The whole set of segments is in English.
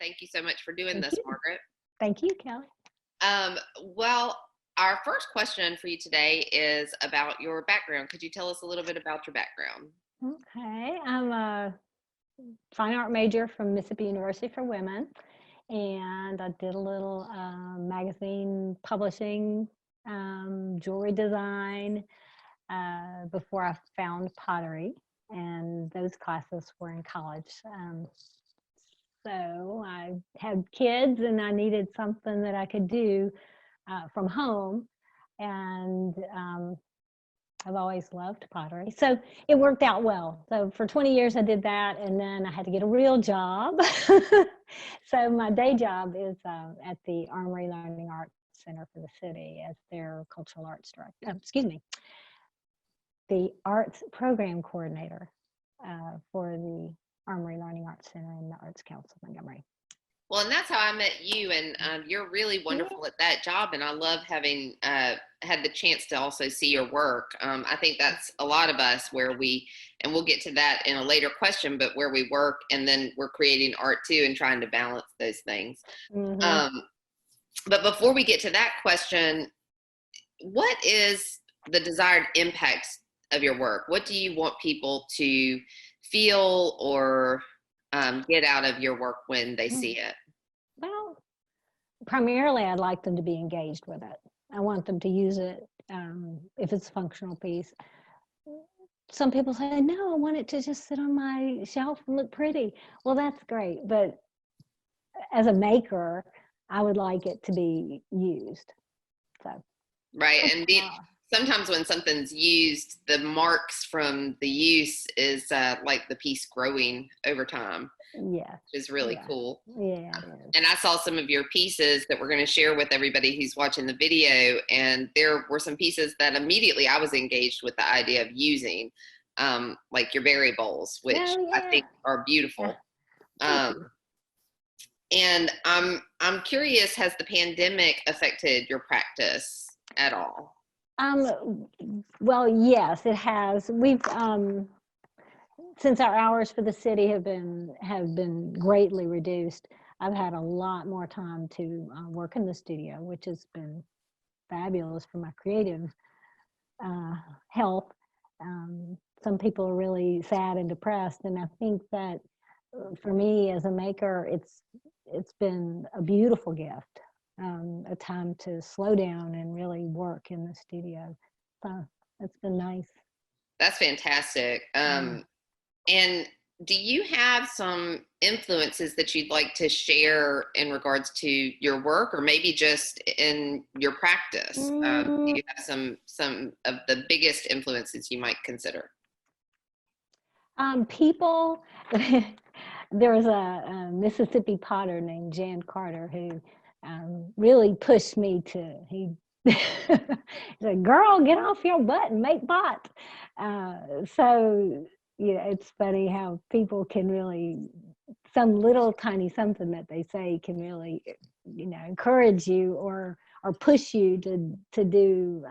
Thank you so much for doing Thank this, you. Margaret. Thank you, Kelly. Well, our first question for you today is about your background. Could you tell us a little bit about your background? Okay, I'm a fine art major from Mississippi University for Women, and I did a little magazine publishing, jewelry design before I found pottery, and those classes were in college. So I had kids, and I needed something that I could do from home, and I've always loved pottery. So it worked out well. So for 20 years I did that, and then I had to get a real job. So my day job is at the Armory Learning Arts Center for the city as their cultural arts director. Excuse me, the arts program coordinator for the Armory Learning Arts Center and the Arts Council of Montgomery. Well, and that's how I met you, and you're really wonderful at that job, and I love having had the chance to also see your work. I think that's a lot of us where and we'll get to that in a later question, but where we work and then we're creating art too and trying to balance those things. Mm-hmm. But before we get to that question, what is the desired impact of your work? What do you want people to feel or get out of your work when they see it? Well, primarily I'd like them to be engaged with it. I want them to use it if it's a functional piece. Some people say, no, I want it to just sit on my shelf and look pretty. Well, that's great. But as a maker, I would like it to be used. So, right. And sometimes when something's used, the marks from the use is like the piece growing over time. Yeah. Which is really cool. Yeah. And I saw some of your pieces that we're going to share with everybody who's watching the video. And there were some pieces that immediately I was engaged with the idea of using, like your berry bowls, which I think are beautiful. And I'm curious, has the pandemic affected your practice at all? Well, yes, it has. We've since our hours for the city have been greatly reduced, I've had a lot more time to work in the studio, which has been fabulous for my creative health. Some people are really sad and depressed, and I think that for me as a maker, it's been a beautiful gift, a time to slow down and really work in the studio. So it's been nice. That's fantastic. And do you have some influences that you'd like to share in regards to your work, or maybe just in your practice? Do you have some of the biggest influences you might consider? People, there was a Mississippi potter named Jan Carter who really pushed me to, he said, girl, get off your butt and make pots. So, it's funny how people can really, some little tiny something that they say can really, encourage you or push you to do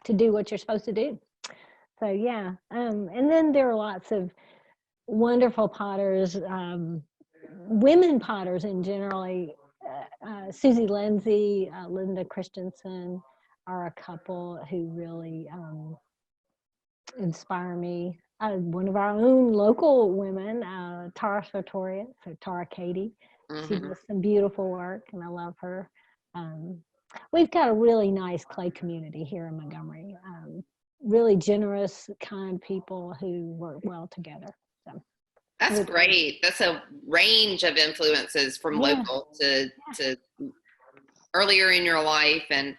what you're supposed to do. So yeah, and then there are lots of wonderful potters, women potters in generally. Susie Lindsay, Linda Christensen are a couple who really inspire me. One of our own local women, Tara Sartorius, so Tara Katie. She does some beautiful work, and I love her. We've got a really nice clay community here in Montgomery. Really generous, kind people who work well together. So that's great. That's a range of influences from local to earlier in your life, and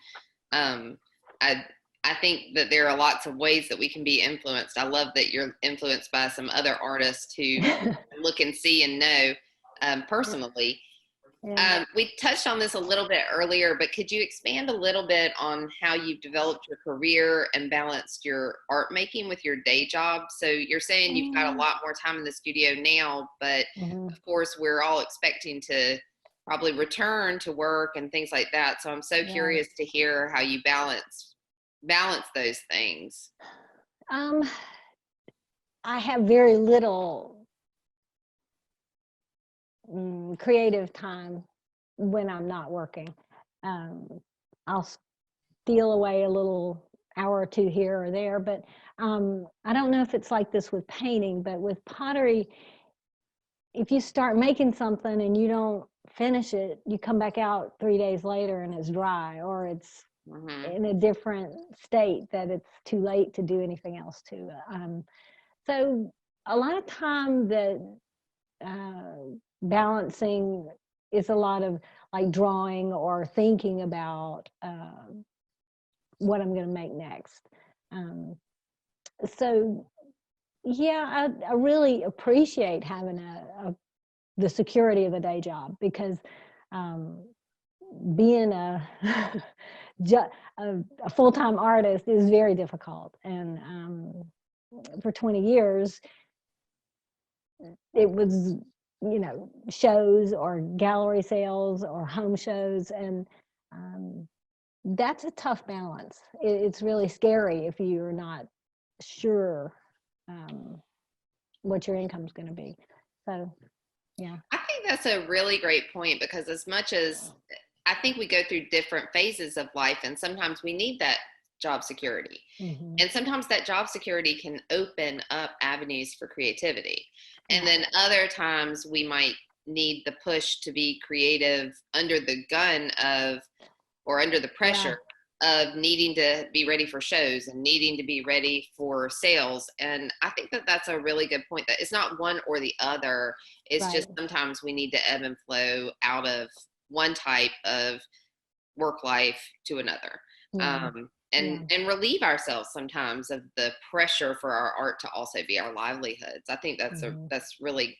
I think that there are lots of ways that we can be influenced. I love that you're influenced by some other artists who look and see and know personally. We touched on this a little bit earlier, but could you expand a little bit on how you've developed your career and balanced your art making with your day job? So you're saying you've got a lot more time in the studio now, but of course we're all expecting to probably return to work and things like that. So I'm so curious to hear how you balance those things. I have very little creative time when I'm not working. I'll steal away a little hour or two here or there, but I don't know if it's like this with painting, but with pottery, if you start making something and you don't finish it, you come back out 3 days later and it's dry, or it's in a different state that it's too late to do anything else to it. So a lot of time that balancing is a lot of like drawing or thinking about what I'm going to make next. So yeah, I really appreciate having the security of a day job, because being a full-time artist is very difficult. And for 20 years, it was, shows or gallery sales or home shows. And that's a tough balance. It's really scary if you're not sure what your income is going to be. So, yeah. I think that's a really great point, because as much as I think we go through different phases of life, and sometimes we need that job security. And sometimes that job security can open up avenues for creativity. And then other times we might need the push to be creative under the gun of, or under the pressure of needing to be ready for shows and needing to be ready for sales. And I think that that's a really good point, that it's not one or the other. It's just sometimes we need to ebb and flow out of one type of work life to another. And relieve ourselves sometimes of the pressure for our art to also be our livelihoods. I think that's that's really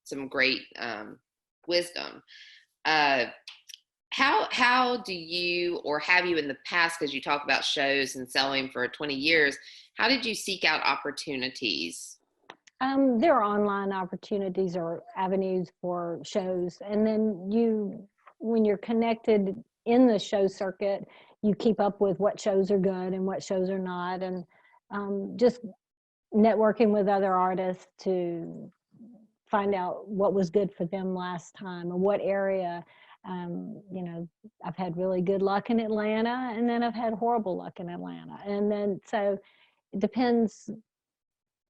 some great wisdom. How do you, or have you in the past, because you talk about shows and selling for 20 years, how did you seek out opportunities? There are online opportunities or avenues for shows. And then when you're connected in the show circuit, you keep up with what shows are good and what shows are not. And just networking with other artists to find out what was good for them last time, or what area. I've had really good luck in Atlanta, and then I've had horrible luck in Atlanta. And then, so it depends,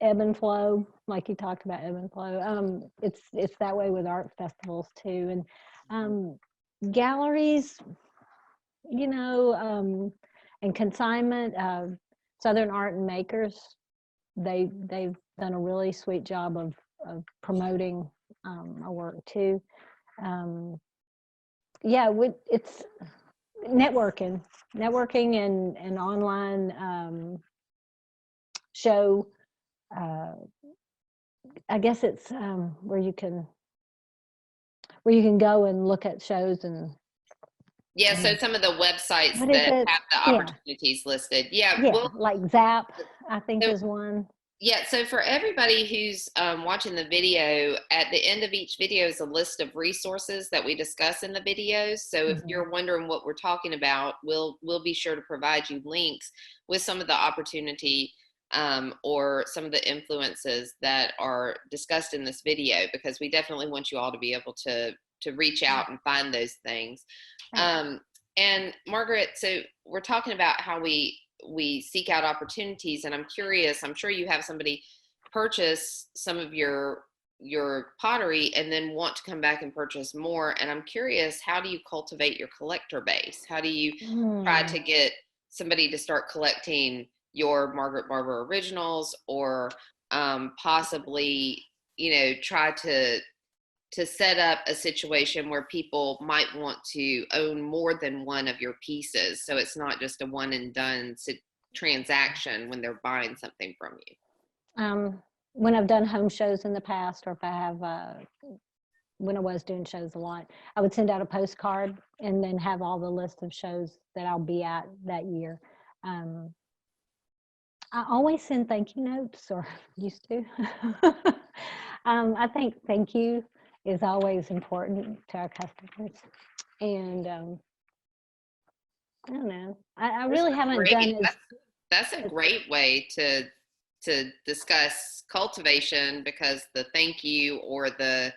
ebb and flow, like you talked about, ebb and flow. It's that way with art festivals too. And galleries, and consignment, Southern Art and Makers, they've done a really sweet job of promoting our work too. It's networking and online show. I guess it's where you can go and look at shows and. Yeah, so some of the websites that have the opportunities listed. Yeah, like Zap, I think is one. Yeah, so for everybody who's watching the video, at the end of each video is a list of resources that we discuss in the videos. So if you're wondering what we're talking about, we'll be sure to provide you links with some of the opportunity or some of the influences that are discussed in this video, because we definitely want you all to be able to reach out and find those things. And Margaret, so we're talking about how we seek out opportunities, and I'm curious, I'm sure you have somebody purchase some of your pottery and then want to come back and purchase more. And I'm curious, how do you cultivate your collector base? How do you try to get somebody to start collecting your Margaret Barber originals, or possibly, try to set up a situation where people might want to own more than one of your pieces, so it's not just a one and done transaction when they're buying something from you? When I've done home shows in the past, or if I have, when I was doing shows a lot, I would send out a postcard and then have all the list of shows that I'll be at that year. I always send thank you notes, or used to. I think thank you is always important to our customers. And I don't know. I really haven't done it. That's a great way to discuss cultivation, because the thank you or the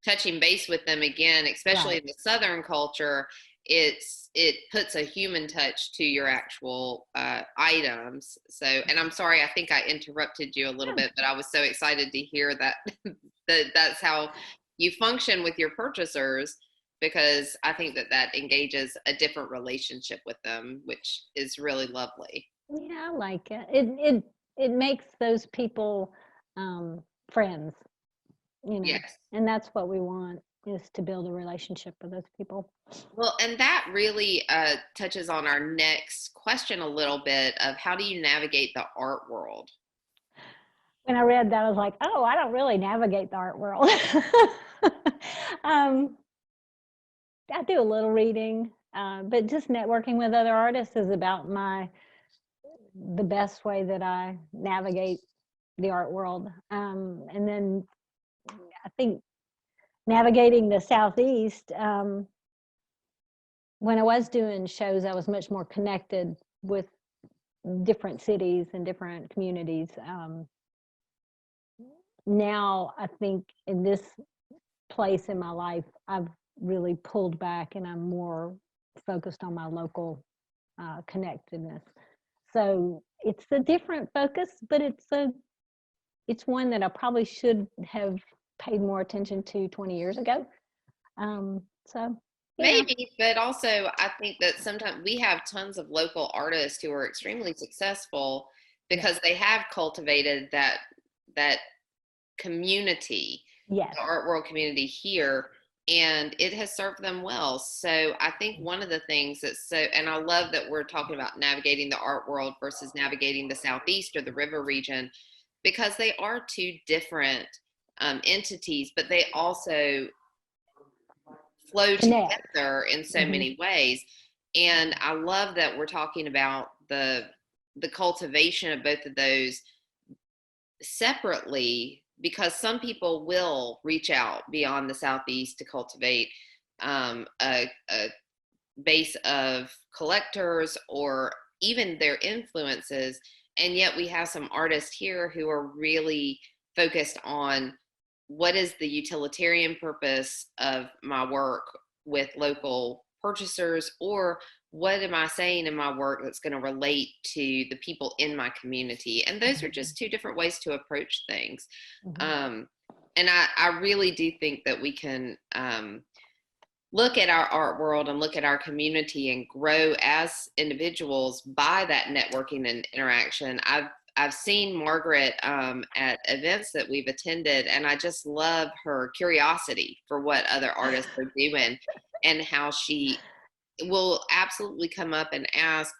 touching base with them again, especially in the Southern culture, it puts a human touch to your actual items. So, and I'm sorry, I think I interrupted you a little bit, but I was so excited to hear that that's how you function with your purchasers, because I think that engages a different relationship with them, which is really lovely. Yeah, I like it. It makes those people friends, Yes. and that's what we want, is to build a relationship with those people. Well, and that really touches on our next question a little bit of how do you navigate the art world? When I read that, I was like, oh, I don't really navigate the art world. I do a little reading, but just networking with other artists is about the best way that I navigate the art world. And then I think navigating the Southeast, when I was doing shows, I was much more connected with different cities and different communities. Now, I think in this place in my life, I've really pulled back and I'm more focused on my local connectedness. So it's a different focus, but it's one that I probably should have paid more attention to 20 years ago. So yeah. Maybe, but also I think that sometimes we have tons of local artists who are extremely successful because they have cultivated that community, Yes. the art world community here, and it has served them well. So I think one of the things and I love that we're talking about navigating the art world versus navigating the Southeast or the river region, because they are two different entities, but they also flow together in so many ways. And I love that we're talking about the cultivation of both of those separately, because some people will reach out beyond the Southeast to cultivate a base of collectors or even their influences. And yet we have some artists here who are really focused on what is the utilitarian purpose of my work with local purchasers, or what am I saying in my work that's going to relate to the people in my community? And those are just two different ways to approach things. And I really do think that we can look at our art world and look at our community and grow as individuals by that networking and interaction. I've seen Margaret at events that we've attended, and I just love her curiosity for what other artists are doing, and how she will absolutely come up and ask,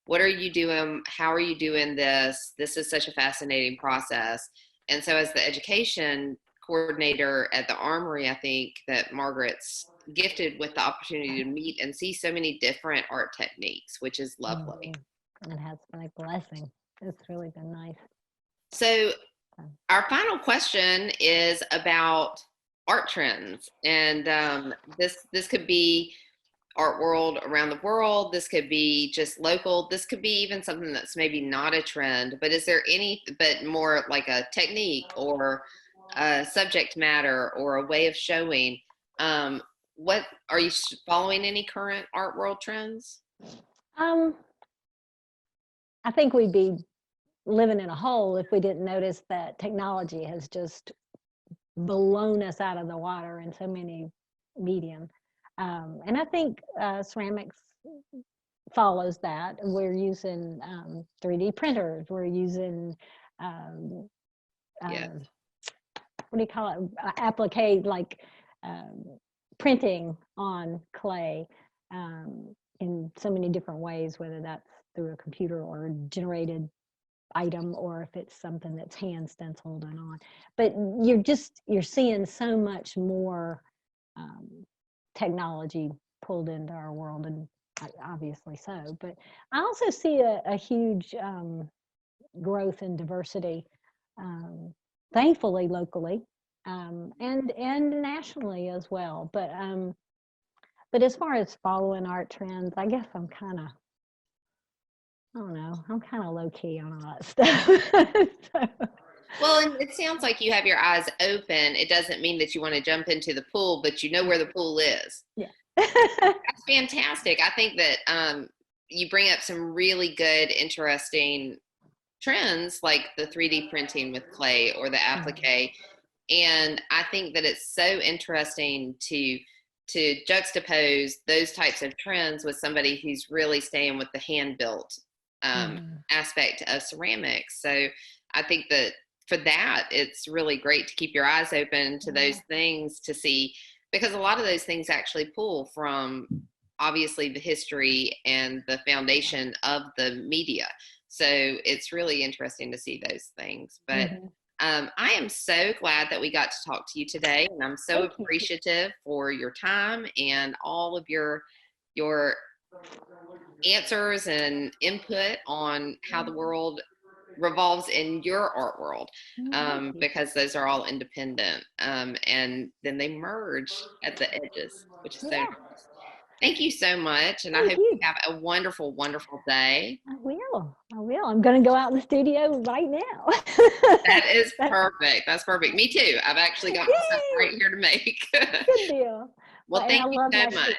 what are you doing? How are you doing this? This is such a fascinating process. And so as the education coordinator at the Armory, I think that Margaret's gifted with the opportunity to meet and see so many different art techniques, which is lovely. It has been a blessing. It's really been nice. So our final question is about art trends. And this could be art world around the world. This could be just local. This could be even something that's maybe not a trend, but is there but more like a technique or a subject matter or a way of showing? What are you following any current art world trends? I think we'd be living in a hole if we didn't notice that technology has just blown us out of the water in so many medium. And I think ceramics follows that. We're using 3D printers. We're using what do you call it? Applique, like printing on clay in so many different ways, whether that's through a computer or generated item, or if it's something that's hand stenciled and on. But you're seeing so much more technology pulled into our world, and obviously so. But I also see a huge growth in diversity, thankfully locally, and nationally as well. But as far as following art trends, I guess I'm kind of, I don't know, I'm kind of low key on all that stuff. So. Well, and it sounds like you have your eyes open. It doesn't mean that you want to jump into the pool, but you know where the pool is. Yeah. That's fantastic. I think that you bring up some really good, interesting trends like the 3D printing with clay or the applique. And I think that it's so interesting to juxtapose those types of trends with somebody who's really staying with the hand built aspect of ceramics. So I think that for that, it's really great to keep your eyes open to those things to see, because a lot of those things actually pull from obviously the history and the foundation of the media. So it's really interesting to see those things. But I am so glad that we got to talk to you today, and I'm so appreciative for your time and all of your answers and input on how the world revolves in your art world, because those are all independent, and then they merge at the edges, which is so nice. Thank you so much, and I hope you have a wonderful, wonderful day. I will. I'm going to go out in the studio right now. That is perfect. That's perfect. Me too. I've actually got stuff right here to make. Good deal. Well, thank you so much.